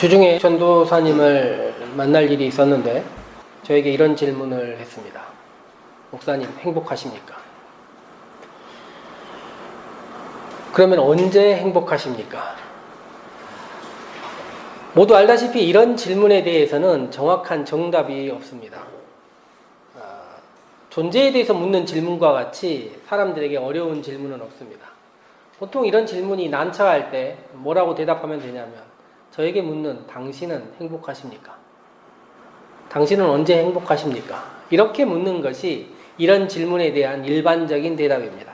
주중에 전도사님을 만날 일이 있었는데 저에게 이런 질문을 했습니다. 목사님, 행복하십니까? 그러면 언제 행복하십니까? 모두 알다시피 이런 질문에 대해서는 정확한 정답이 없습니다. 존재에 대해서 묻는 질문과 같이 사람들에게 어려운 질문은 없습니다. 보통 이런 질문이 난처할 때 뭐라고 대답하면 되냐면, 저에게 묻는 당신은 행복하십니까? 당신은 언제 행복하십니까? 이렇게 묻는 것이 이런 질문에 대한 일반적인 대답입니다.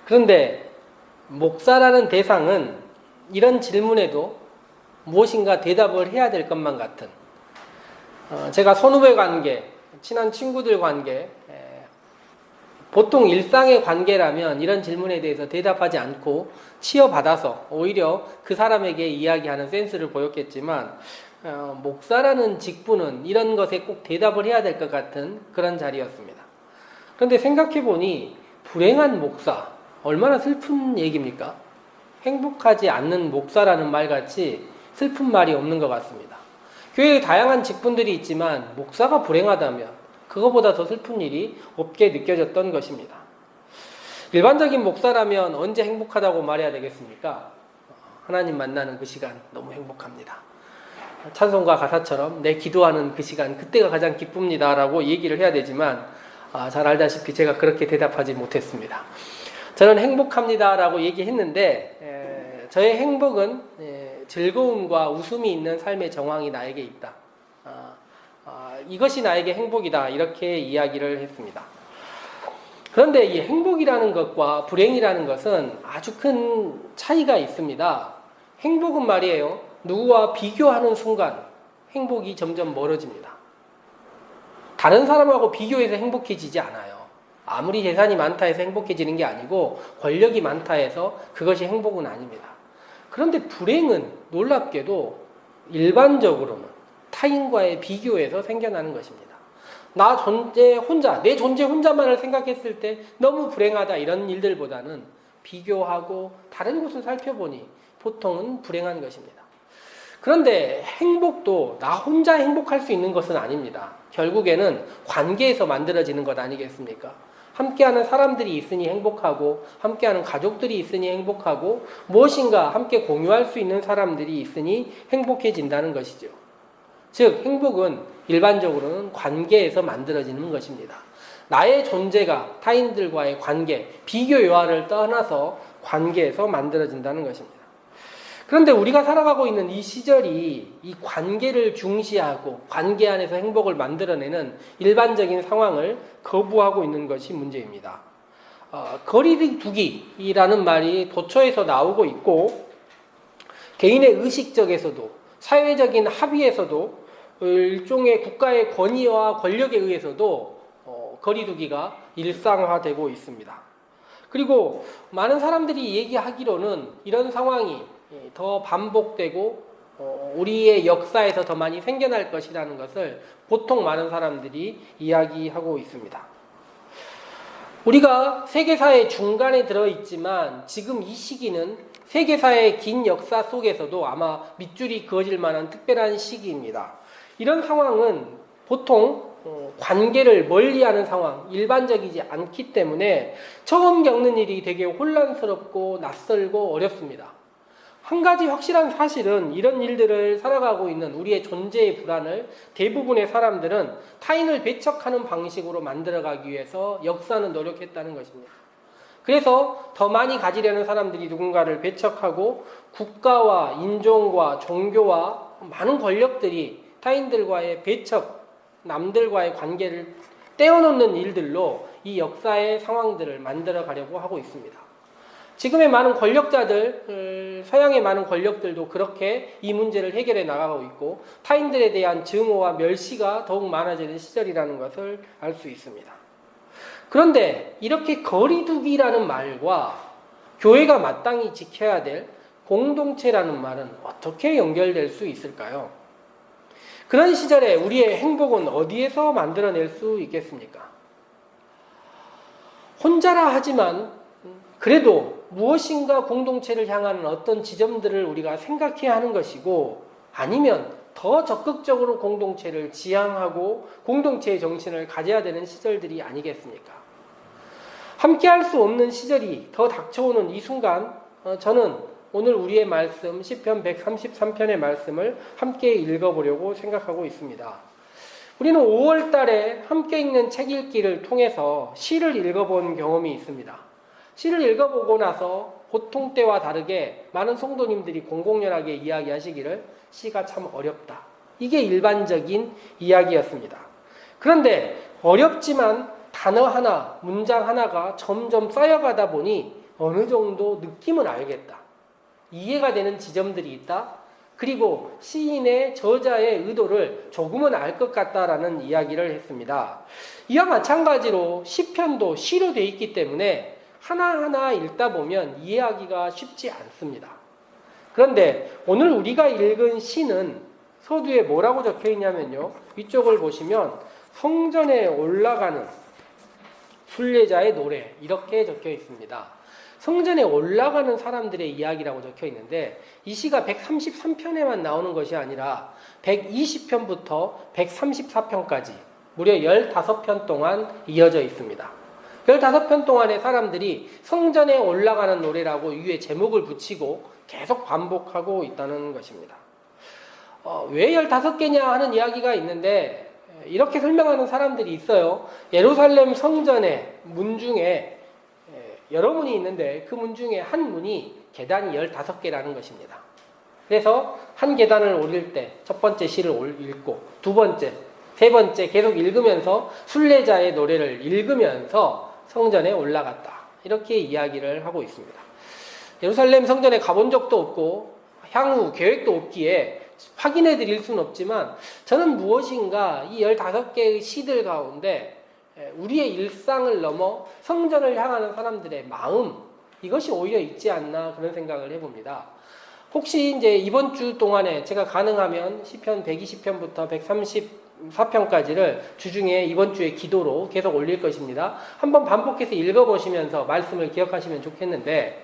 그런데 목사라는 대상은 이런 질문에도 무엇인가 대답을 해야 될 것만 같은, 제가 선후배 관계, 친한 친구들 관계, 보통 일상의 관계라면 이런 질문에 대해서 대답하지 않고 치여받아서 오히려 그 사람에게 이야기하는 센스를 보였겠지만, 목사라는 직분은 이런 것에 꼭 대답을 해야 될 것 같은 그런 자리였습니다. 그런데 생각해보니 불행한 목사, 얼마나 슬픈 얘기입니까? 행복하지 않는 목사라는 말같이 슬픈 말이 없는 것 같습니다. 교회에 다양한 직분들이 있지만 목사가 불행하다면 그거보다 더 슬픈 일이 없게 느껴졌던 것입니다. 일반적인 목사라면 언제 행복하다고 말해야 되겠습니까? 하나님 만나는 그 시간 너무 행복합니다. 찬송가 가사처럼 내 기도하는 그 시간, 그때가 가장 기쁩니다 라고 얘기를 해야 되지만, 잘 알다시피 제가 그렇게 대답하지 못했습니다. 저는 행복합니다 라고 얘기했는데, 저의 행복은 즐거움과 웃음이 있는 삶의 정황이 나에게 있다. 이것이 나에게 행복이다, 이렇게 이야기를 했습니다. 그런데 이 행복이라는 것과 불행이라는 것은 아주 큰 차이가 있습니다. 행복은 말이에요, 누구와 비교하는 순간 행복이 점점 멀어집니다. 다른 사람하고 비교해서 행복해지지 않아요. 아무리 재산이 많다 해서 행복해지는 게 아니고, 권력이 많다 해서 그것이 행복은 아닙니다. 그런데 불행은 놀랍게도 일반적으로는 타인과의 비교에서 생겨나는 것입니다. 나 존재 혼자, 내 존재 혼자만을 생각했을 때 너무 불행하다, 이런 일들보다는 비교하고 다른 곳을 살펴보니 보통은 불행한 것입니다. 그런데 행복도 나 혼자 행복할 수 있는 것은 아닙니다. 결국에는 관계에서 만들어지는 것 아니겠습니까? 함께하는 사람들이 있으니 행복하고, 함께하는 가족들이 있으니 행복하고, 무엇인가 함께 공유할 수 있는 사람들이 있으니 행복해진다는 것이죠. 즉, 행복은 일반적으로는 관계에서 만들어지는 것입니다. 나의 존재가 타인들과의 관계, 비교 요하를 떠나서 관계에서 만들어진다는 것입니다. 그런데 우리가 살아가고 있는 이 시절이 이 관계를 중시하고 관계 안에서 행복을 만들어내는 일반적인 상황을 거부하고 있는 것이 문제입니다. 거리두기라는 말이 도처에서 나오고 있고, 개인의 의식적에서도, 사회적인 합의에서도, 일종의 국가의 권위와 권력에 의해서도 거리두기가 일상화되고 있습니다. 그리고 많은 사람들이 얘기하기로는 이런 상황이 더 반복되고 우리의 역사에서 더 많이 생겨날 것이라는 것을 보통 많은 사람들이 이야기하고 있습니다. 우리가 세계사의 중간에 들어있지만 지금 이 시기는 세계사의 긴 역사 속에서도 아마 밑줄이 그어질 만한 특별한 시기입니다. 이런 상황은 보통 관계를 멀리하는 상황, 일반적이지 않기 때문에 처음 겪는 일이 되게 혼란스럽고 낯설고 어렵습니다. 한 가지 확실한 사실은, 이런 일들을 살아가고 있는 우리의 존재의 불안을 대부분의 사람들은 타인을 배척하는 방식으로 만들어가기 위해서 역사는 노력했다는 것입니다. 그래서 더 많이 가지려는 사람들이 누군가를 배척하고, 국가와 인종과 종교와 많은 권력들이 타인들과의 배척, 남들과의 관계를 떼어놓는 일들로 이 역사의 상황들을 만들어 가려고 하고 있습니다. 지금의 많은 권력자들, 서양의 많은 권력들도 그렇게 이 문제를 해결해 나가고 있고, 타인들에 대한 증오와 멸시가 더욱 많아지는 시절이라는 것을 알 수 있습니다. 그런데 이렇게 거리두기라는 말과 교회가 마땅히 지켜야 될 공동체라는 말은 어떻게 연결될 수 있을까요? 그런 시절에 우리의 행복은 어디에서 만들어낼 수 있겠습니까? 혼자라 하지만 그래도 무엇인가 공동체를 향하는 어떤 지점들을 우리가 생각해야 하는 것이고, 아니면 더 적극적으로 공동체를 지향하고 공동체의 정신을 가져야 되는 시절들이 아니겠습니까? 함께 할 수 없는 시절이 더 닥쳐오는 이 순간 저는 오늘 우리의 말씀 시편 133편의 말씀을 함께 읽어보려고 생각하고 있습니다. 우리는 5월 달에 함께 읽는 책 읽기를 통해서 시를 읽어본 경험이 있습니다. 시를 읽어보고 나서 보통 때와 다르게 많은 성도님들이 공공연하게 이야기하시기를 시가 참 어렵다. 이게 일반적인 이야기였습니다. 그런데 어렵지만 단어 하나, 문장 하나가 점점 쌓여가다 보니 어느 정도 느낌은 알겠다. 이해가 되는 지점들이 있다. 그리고 시인의 저자의 의도를 조금은 알 것 같다라는 이야기를 했습니다. 이와 마찬가지로 시편도 시로 되어 있기 때문에 하나하나 읽다 보면 이해하기가 쉽지 않습니다. 그런데 오늘 우리가 읽은 시는 서두에 뭐라고 적혀 있냐면요. 위쪽을 보시면 성전에 올라가는 순례자의 노래 이렇게 적혀 있습니다. 성전에 올라가는 사람들의 이야기라고 적혀 있는데 이 시가 133편에만 나오는 것이 아니라 120편부터 134편까지 무려 15편 동안 이어져 있습니다. 15편 동안의 사람들이 성전에 올라가는 노래라고 위에 제목을 붙이고 계속 반복하고 있다는 것입니다. 왜 15개냐 하는 이야기가 있는데 이렇게 설명하는 사람들이 있어요. 예루살렘 성전의 문 중에 여러 문이 있는데 그 문 중에 한 문이 계단이 15개라는 것입니다. 그래서 한 계단을 오를 때 첫 번째 시를 읽고 두 번째, 세 번째 계속 읽으면서 순례자의 노래를 읽으면서 성전에 올라갔다. 이렇게 이야기를 하고 있습니다. 예루살렘 성전에 가본 적도 없고 향후 계획도 없기에 확인해 드릴 수는 없지만 저는 무엇인가 이 15개의 시들 가운데 우리의 일상을 넘어 성전을 향하는 사람들의 마음 이것이 오히려 있지 않나 그런 생각을 해봅니다. 혹시 이제 이번 주 동안에 제가 가능하면 시편 120편부터 134편까지를 주중에 이번 주에 기도로 계속 올릴 것입니다. 한번 반복해서 읽어보시면서 말씀을 기억하시면 좋겠는데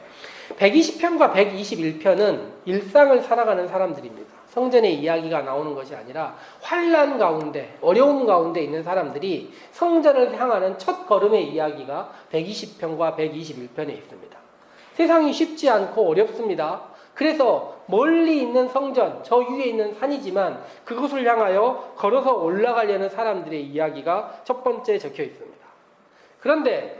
120편과 121편은 일상을 살아가는 사람들입니다. 성전의 이야기가 나오는 것이 아니라 환난 가운데, 어려움 가운데 있는 사람들이 성전을 향하는 첫 걸음의 이야기가 120편과 121편에 있습니다. 세상이 쉽지 않고 어렵습니다. 그래서 멀리 있는 성전, 저 위에 있는 산이지만 그곳을 향하여 걸어서 올라가려는 사람들의 이야기가 첫 번째 적혀 있습니다. 그런데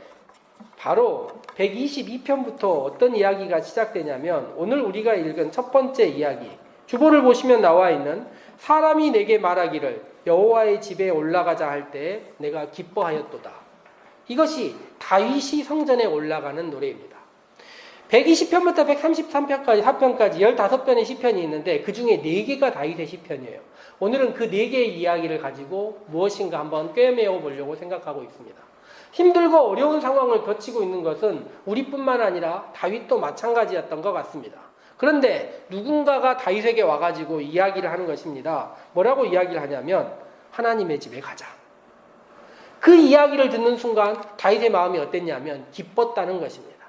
바로 122편부터 어떤 이야기가 시작되냐면 오늘 우리가 읽은 첫 번째 이야기 주보를 보시면 나와 있는 사람이 내게 말하기를 여호와의 집에 올라가자 할 때 내가 기뻐하였도다. 이것이 다윗이 성전에 올라가는 노래입니다. 120편부터 133편까지 4편까지 15편의 시편이 있는데 그 중에 4개가 다윗의 시편이에요. 오늘은 그 4개의 이야기를 가지고 무엇인가 한번 꿰매어 보려고 생각하고 있습니다. 힘들고 어려운 상황을 거치고 있는 것은 우리뿐만 아니라 다윗도 마찬가지였던 것 같습니다. 그런데 누군가가 다윗에게 와가지고 이야기를 하는 것입니다. 뭐라고 이야기를 하냐면 하나님의 집에 가자. 그 이야기를 듣는 순간 다윗의 마음이 어땠냐면 기뻤다는 것입니다.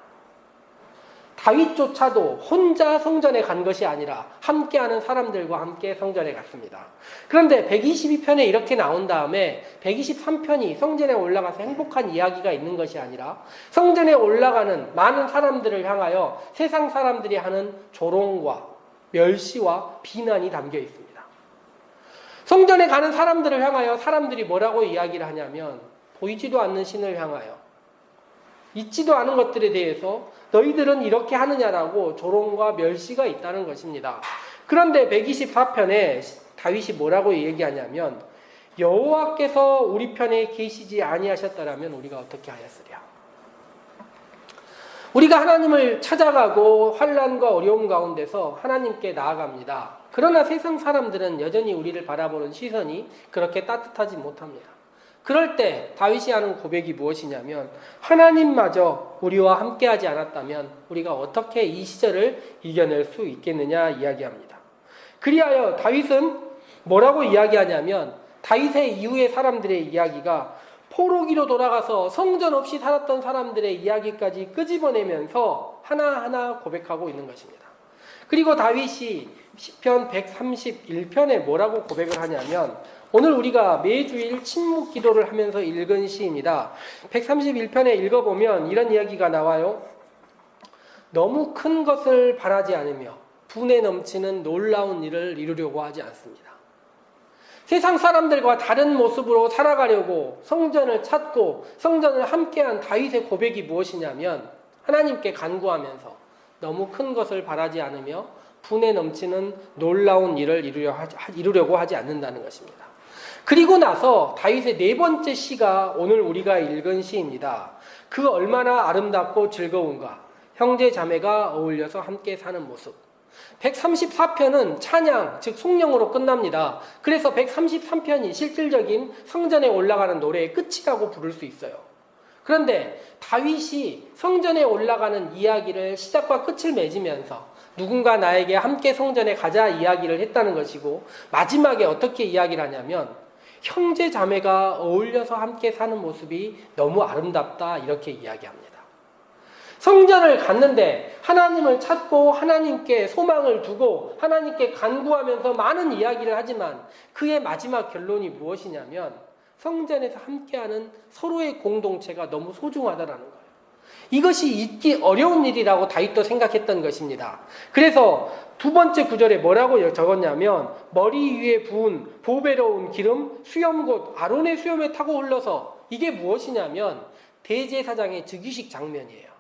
다윗조차도 혼자 성전에 간 것이 아니라 함께하는 사람들과 함께 성전에 갔습니다. 그런데 122편에 이렇게 나온 다음에 123편이 성전에 올라가서 행복한 이야기가 있는 것이 아니라 성전에 올라가는 많은 사람들을 향하여 세상 사람들이 하는 조롱과 멸시와 비난이 담겨 있습니다. 성전에 가는 사람들을 향하여 사람들이 뭐라고 이야기를 하냐면 보이지도 않는 신을 향하여 있지도 않은 것들에 대해서 너희들은 이렇게 하느냐라고 조롱과 멸시가 있다는 것입니다. 그런데 124편에 다윗이 뭐라고 얘기하냐면 여호와께서 우리 편에 계시지 아니하셨더라면 우리가 어떻게 하였으랴. 우리가 하나님을 찾아가고 환난과 어려움 가운데서 하나님께 나아갑니다. 그러나 세상 사람들은 여전히 우리를 바라보는 시선이 그렇게 따뜻하지 못합니다. 그럴 때 다윗이 하는 고백이 무엇이냐면 하나님마저 우리와 함께하지 않았다면 우리가 어떻게 이 시절을 이겨낼 수 있겠느냐 이야기합니다. 그리하여 다윗은 뭐라고 이야기하냐면 다윗의 이후의 사람들의 이야기가 포로기로 돌아가서 성전 없이 살았던 사람들의 이야기까지 끄집어내면서 하나하나 고백하고 있는 것입니다. 그리고 다윗이 시편 131편에 뭐라고 고백을 하냐면, 오늘 우리가 매주일 침묵 기도를 하면서 읽은 시입니다. 131편에 읽어보면 이런 이야기가 나와요. 너무 큰 것을 바라지 않으며 분에 넘치는 놀라운 일을 이루려고 하지 않습니다. 세상 사람들과 다른 모습으로 살아가려고 성전을 찾고 성전을 함께한 다윗의 고백이 무엇이냐면, 하나님께 간구하면서 너무 큰 것을 바라지 않으며 분에 넘치는 놀라운 일을 이루려고 하지 않는다는 것입니다. 그리고 나서 다윗의 네 번째 시가 오늘 우리가 읽은 시입니다. 그 얼마나 아름답고 즐거운가, 형제 자매가 어울려서 함께 사는 모습. 134편은 찬양, 즉 송령으로 끝납니다. 그래서 133편이 실질적인 성전에 올라가는 노래의 끝이라고 부를 수 있어요. 그런데 다윗이 성전에 올라가는 이야기를 시작과 끝을 맺으면서 누군가 나에게 함께 성전에 가자 이야기를 했다는 것이고, 마지막에 어떻게 이야기를 하냐면 형제 자매가 어울려서 함께 사는 모습이 너무 아름답다, 이렇게 이야기합니다. 성전을 갔는데 하나님을 찾고 하나님께 소망을 두고 하나님께 간구하면서 많은 이야기를 하지만 그의 마지막 결론이 무엇이냐면 성전에서 함께하는 서로의 공동체가 너무 소중하다라는 거예요. 이것이 잊기 어려운 일이라고 다윗도 생각했던 것입니다. 그래서 두 번째 구절에 뭐라고 적었냐면, 머리 위에 부은 보배로운 기름 수염 곧 아론의 수염에 타고 흘러서, 이게 무엇이냐면 대제사장의 즉위식 장면이에요.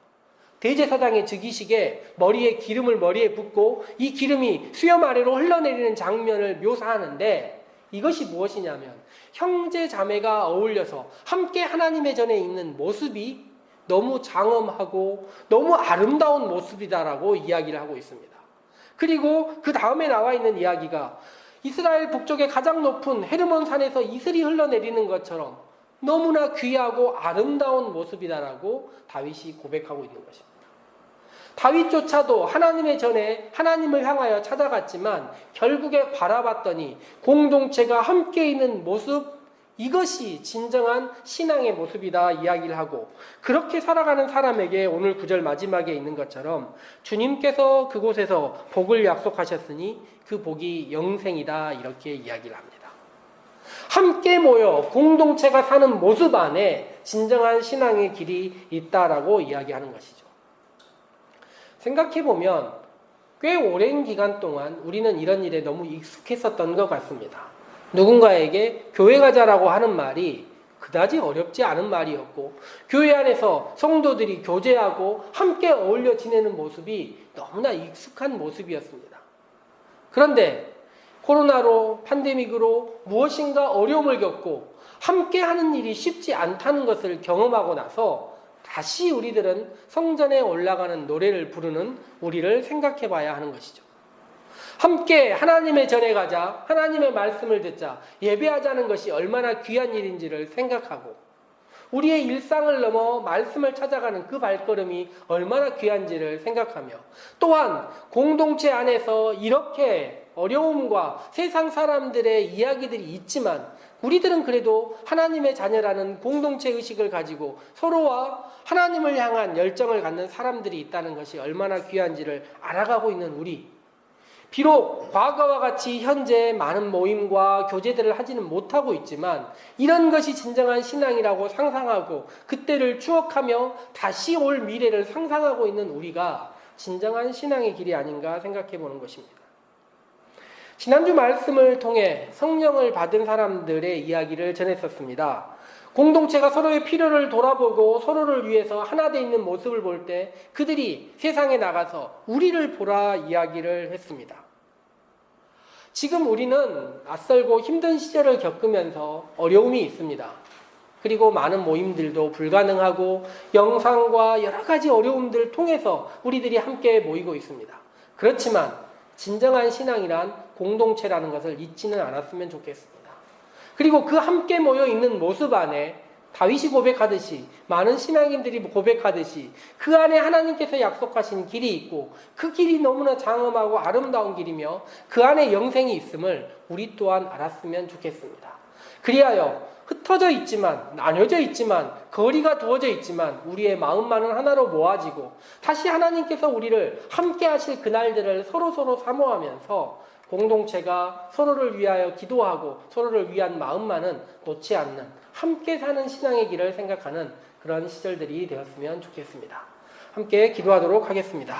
대제사장의 즉위식에 머리에 기름을 머리에 붓고 이 기름이 수염 아래로 흘러내리는 장면을 묘사하는데, 이것이 무엇이냐면 형제 자매가 어울려서 함께 하나님의 전에 있는 모습이 너무 장엄하고 너무 아름다운 모습이다라고 이야기를 하고 있습니다. 그리고 그 다음에 나와 있는 이야기가 이스라엘 북쪽의 가장 높은 헤르몬 산에서 이슬이 흘러내리는 것처럼 너무나 귀하고 아름다운 모습이다라고 다윗이 고백하고 있는 것입니다. 다윗조차도 하나님의 전에 하나님을 향하여 찾아갔지만 결국에 바라봤더니 공동체가 함께 있는 모습, 이것이 진정한 신앙의 모습이다 이야기를 하고, 그렇게 살아가는 사람에게 오늘 9절 마지막에 있는 것처럼 주님께서 그곳에서 복을 약속하셨으니 그 복이 영생이다, 이렇게 이야기를 합니다. 함께 모여 공동체가 사는 모습 안에 진정한 신앙의 길이 있다라고 이야기하는 것이죠. 생각해보면 꽤 오랜 기간 동안 우리는 이런 일에 너무 익숙했었던 것 같습니다. 누군가에게 교회 가자라고 하는 말이 그다지 어렵지 않은 말이었고, 교회 안에서 성도들이 교제하고 함께 어울려 지내는 모습이 너무나 익숙한 모습이었습니다. 그런데 코로나로, 팬데믹으로 무엇인가 어려움을 겪고 함께 하는 일이 쉽지 않다는 것을 경험하고 나서 다시 우리들은 성전에 올라가는 노래를 부르는 우리를 생각해 봐야 하는 것이죠. 함께 하나님의 전에 가자, 하나님의 말씀을 듣자, 예배하자는 것이 얼마나 귀한 일인지를 생각하고, 우리의 일상을 넘어 말씀을 찾아가는 그 발걸음이 얼마나 귀한지를 생각하며, 또한 공동체 안에서 이렇게 어려움과 세상 사람들의 이야기들이 있지만 우리들은 그래도 하나님의 자녀라는 공동체 의식을 가지고 서로와 하나님을 향한 열정을 갖는 사람들이 있다는 것이 얼마나 귀한지를 알아가고 있는 우리, 비록 과거와 같이 현재 많은 모임과 교제들을 하지는 못하고 있지만 이런 것이 진정한 신앙이라고 상상하고 그때를 추억하며 다시 올 미래를 상상하고 있는 우리가 진정한 신앙의 길이 아닌가 생각해 보는 것입니다. 지난주 말씀을 통해 성령을 받은 사람들의 이야기를 전했었습니다. 공동체가 서로의 필요를 돌아보고 서로를 위해서 하나 돼 있는 모습을 볼 때 그들이 세상에 나가서 우리를 보라 이야기를 했습니다. 지금 우리는 낯설고 힘든 시절을 겪으면서 어려움이 있습니다. 그리고 많은 모임들도 불가능하고 영상과 여러 가지 어려움들을 통해서 우리들이 함께 모이고 있습니다. 그렇지만 진정한 신앙이란 공동체라는 것을 잊지는 않았으면 좋겠습니다. 그리고 그 함께 모여 있는 모습 안에 다윗이 고백하듯이, 많은 신앙인들이 고백하듯이 그 안에 하나님께서 약속하신 길이 있고 그 길이 너무나 장엄하고 아름다운 길이며 그 안에 영생이 있음을 우리 또한 알았으면 좋겠습니다. 그리하여 흩어져 있지만, 나뉘어져 있지만, 거리가 두어져 있지만 우리의 마음만은 하나로 모아지고 다시 하나님께서 우리를 함께 하실 그날들을 서로서로 사모하면서 공동체가 서로를 위하여 기도하고 서로를 위한 마음만은 놓지 않는 함께 사는 신앙의 길을 생각하는 그런 시절들이 되었으면 좋겠습니다. 함께 기도하도록 하겠습니다.